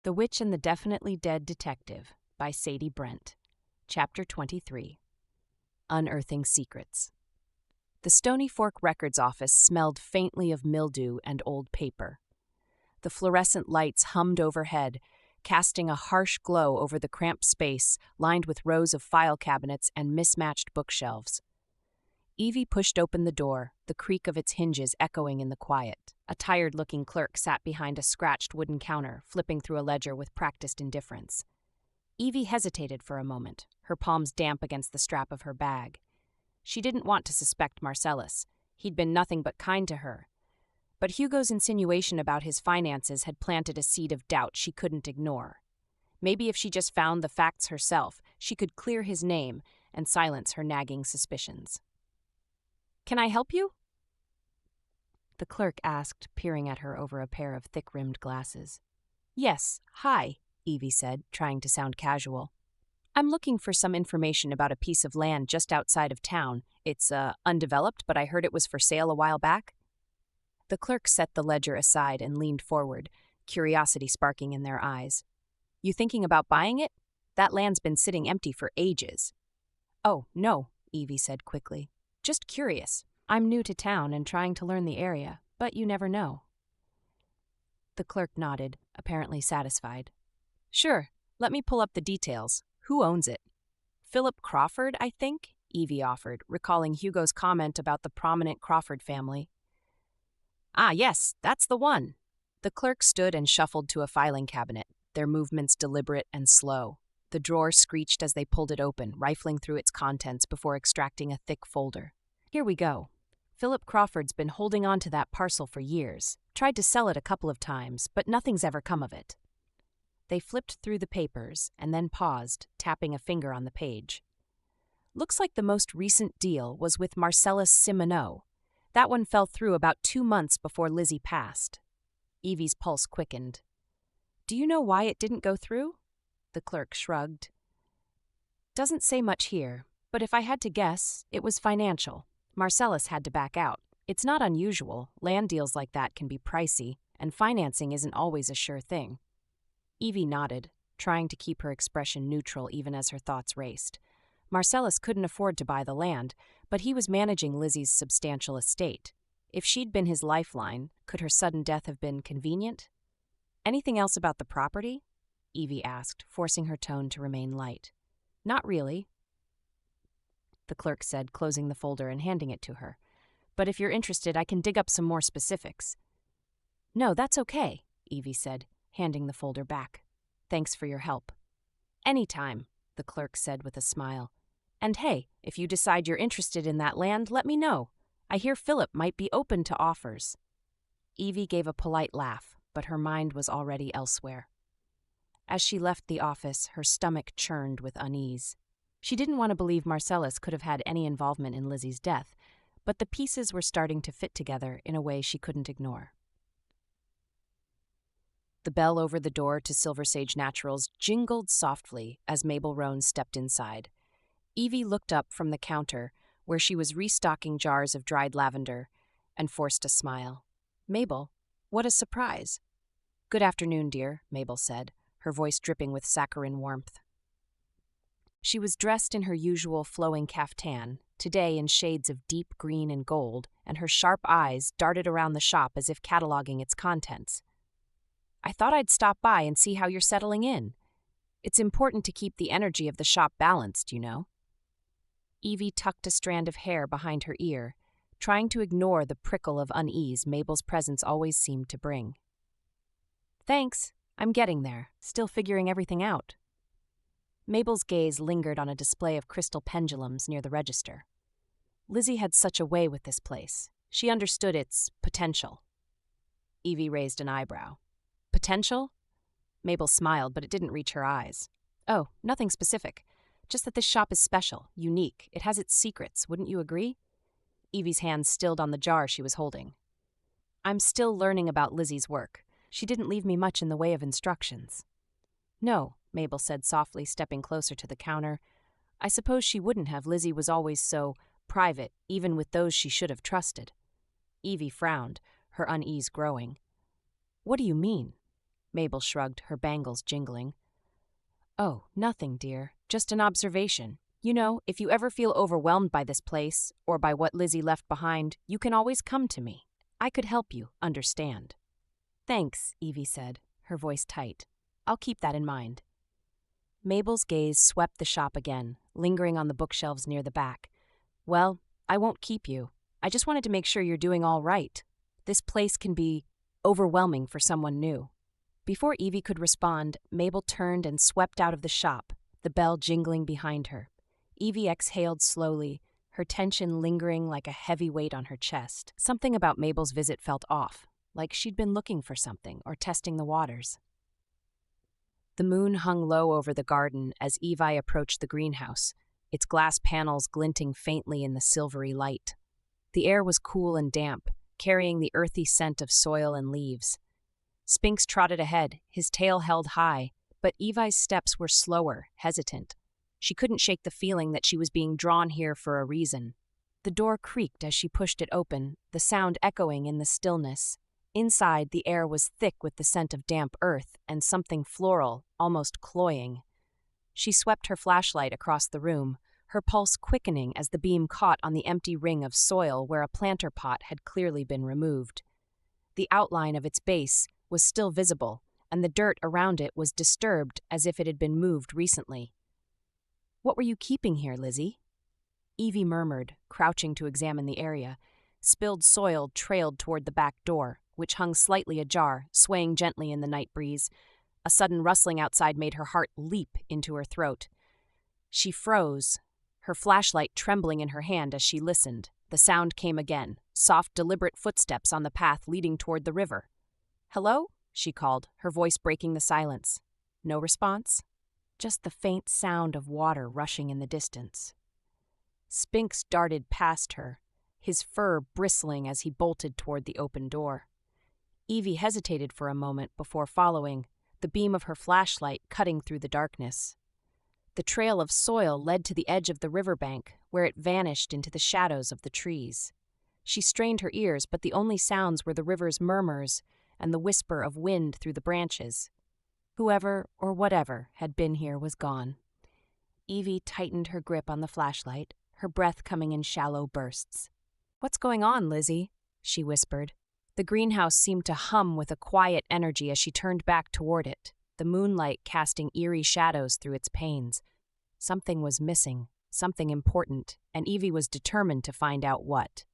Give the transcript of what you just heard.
The Witch and the Definitely Dead Detective by Sadie Brent. Chapter 23. Unearthing Secrets. The Stony Fork Records office smelled faintly of mildew and old paper. The fluorescent lights hummed overhead, casting a harsh glow over the cramped space lined with rows of file cabinets and mismatched bookshelves. Evie pushed open the door, the creak of its hinges echoing in the quiet. A tired-looking clerk sat behind a scratched wooden counter, flipping through a ledger with practiced indifference. Evie hesitated for a moment, her palms damp against the strap of her bag. She didn't want to suspect Marcellus. He'd been nothing but kind to her. But Hugo's insinuation about his finances had planted a seed of doubt she couldn't ignore. Maybe if she just found the facts herself, she could clear his name and silence her nagging suspicions. "Can I help you?" The clerk asked, peering at her over a pair of thick-rimmed glasses. "Yes, hi," Evie said, trying to sound casual. "I'm looking for some information about a piece of land just outside of town. It's undeveloped, but I heard it was for sale a while back." The clerk set the ledger aside and leaned forward, curiosity sparking in their eyes. "You thinking about buying it? That land's been sitting empty for ages." "Oh, no," Evie said quickly. "Just curious. I'm new to town and trying to learn the area, but you never know." The clerk nodded, apparently satisfied. "Sure, let me pull up the details. Who owns it?" "Philip Crawford, I think," Evie offered, recalling Hugo's comment about the prominent Crawford family. "Ah, yes, that's the one." The clerk stood and shuffled to a filing cabinet, their movements deliberate and slow. The drawer screeched as they pulled it open, rifling through its contents before extracting a thick folder. "Here we go. Philip Crawford's been holding on to that parcel for years. Tried to sell it a couple of times, but nothing's ever come of it." They flipped through the papers and then paused, tapping a finger on the page. "Looks like the most recent deal was with Marcellus Simoneau. That one fell through about 2 months before Lizzie passed." Evie's pulse quickened. "Do you know why it didn't go through?" The clerk shrugged. "Doesn't say much here, but if I had to guess, it was financial. Marcellus had to back out. It's not unusual. Land deals like that can be pricey, and financing isn't always a sure thing." Evie nodded, trying to keep her expression neutral even as her thoughts raced. Marcellus couldn't afford to buy the land, but he was managing Lizzie's substantial estate. If she'd been his lifeline, could her sudden death have been convenient? "Anything else about the property?" Evie asked, forcing her tone to remain light. "Not really," the clerk said, closing the folder and handing it to her. "But if you're interested, I can dig up some more specifics." "No, that's okay," Evie said, handing the folder back. "Thanks for your help." "Anytime," the clerk said with a smile. "And hey, if you decide you're interested in that land, let me know. I hear Philip might be open to offers." Evie gave a polite laugh, but her mind was already elsewhere. As she left the office, her stomach churned with unease. She didn't want to believe Marcellus could have had any involvement in Lizzie's death, but the pieces were starting to fit together in a way she couldn't ignore. The bell over the door to Silver Sage Naturals jingled softly as Mabel Roan stepped inside. Evie looked up from the counter, where she was restocking jars of dried lavender, and forced a smile. "Mabel, what a surprise." "Good afternoon, dear," Mabel said, her voice dripping with saccharine warmth. She was dressed in her usual flowing caftan, today in shades of deep green and gold, and her sharp eyes darted around the shop as if cataloging its contents. "I thought I'd stop by and see how you're settling in. It's important to keep the energy of the shop balanced, you know." Evie tucked a strand of hair behind her ear, trying to ignore the prickle of unease Mabel's presence always seemed to bring. "Thanks, I'm getting there, still figuring everything out." Mabel's gaze lingered on a display of crystal pendulums near the register. Lizzie had such a way with this place. She understood its potential. Evie raised an eyebrow. "Potential?" Mabel smiled, but it didn't reach her eyes. "Oh, nothing specific. Just that this shop is special, unique. It has its secrets, wouldn't you agree?" Evie's hand stilled on the jar she was holding. "I'm still learning about Lizzie's work. She didn't leave me much in the way of instructions." "No," Mabel said softly, stepping closer to the counter. "I suppose she wouldn't have. Lizzie was always so private, even with those she should have trusted." Evie frowned, her unease growing. "What do you mean?" Mabel shrugged, her bangles jingling. Oh, nothing, dear. Just an observation. You know, if you ever feel overwhelmed by this place, or by what Lizzie left behind, you can always come to me. I could help you understand. Thanks, Evie said, her voice tight. I'll keep that in mind. Mabel's gaze swept the shop again, lingering on the bookshelves near the back. Well, I won't keep you. I just wanted to make sure you're doing all right. This place can be overwhelming for someone new. Before Evie could respond, Mabel turned and swept out of the shop, the bell jingling behind her. Evie exhaled slowly, her tension lingering like a heavy weight on her chest. Something about Mabel's visit felt off, like she'd been looking for something or testing the waters. The moon hung low over the garden as Evie approached the greenhouse, its glass panels glinting faintly in the silvery light. The air was cool and damp, carrying the earthy scent of soil and leaves. Spinks trotted ahead, his tail held high, but Evie's steps were slower, hesitant. She couldn't shake the feeling that she was being drawn here for a reason. The door creaked as she pushed it open, the sound echoing in the stillness. Inside, the air was thick with the scent of damp earth and something floral, almost cloying. She swept her flashlight across the room, her pulse quickening as the beam caught on the empty ring of soil where a planter pot had clearly been removed. The outline of its base was still visible, and the dirt around it was disturbed as if it had been moved recently. What were you keeping here, Lizzie? Evie murmured, crouching to examine the area. Spilled soil trailed toward the back door, which hung slightly ajar, swaying gently in the night breeze. A sudden rustling outside made her heart leap into her throat. She froze, her flashlight trembling in her hand as she listened. The sound came again, soft, deliberate footsteps on the path leading toward the river. Hello? She called, her voice breaking the silence. No response? Just the faint sound of water rushing in the distance. Spinks darted past her, his fur bristling as he bolted toward the open door. Evie hesitated for a moment before following, the beam of her flashlight cutting through the darkness. The trail of soil led to the edge of the riverbank, where it vanished into the shadows of the trees. She strained her ears, but the only sounds were the river's murmurs and the whisper of wind through the branches. Whoever or whatever had been here was gone. Evie tightened her grip on the flashlight, her breath coming in shallow bursts. "What's going on, Lizzie?" she whispered. The greenhouse seemed to hum with a quiet energy as she turned back toward it, the moonlight casting eerie shadows through its panes. Something was missing, something important, and Evie was determined to find out what.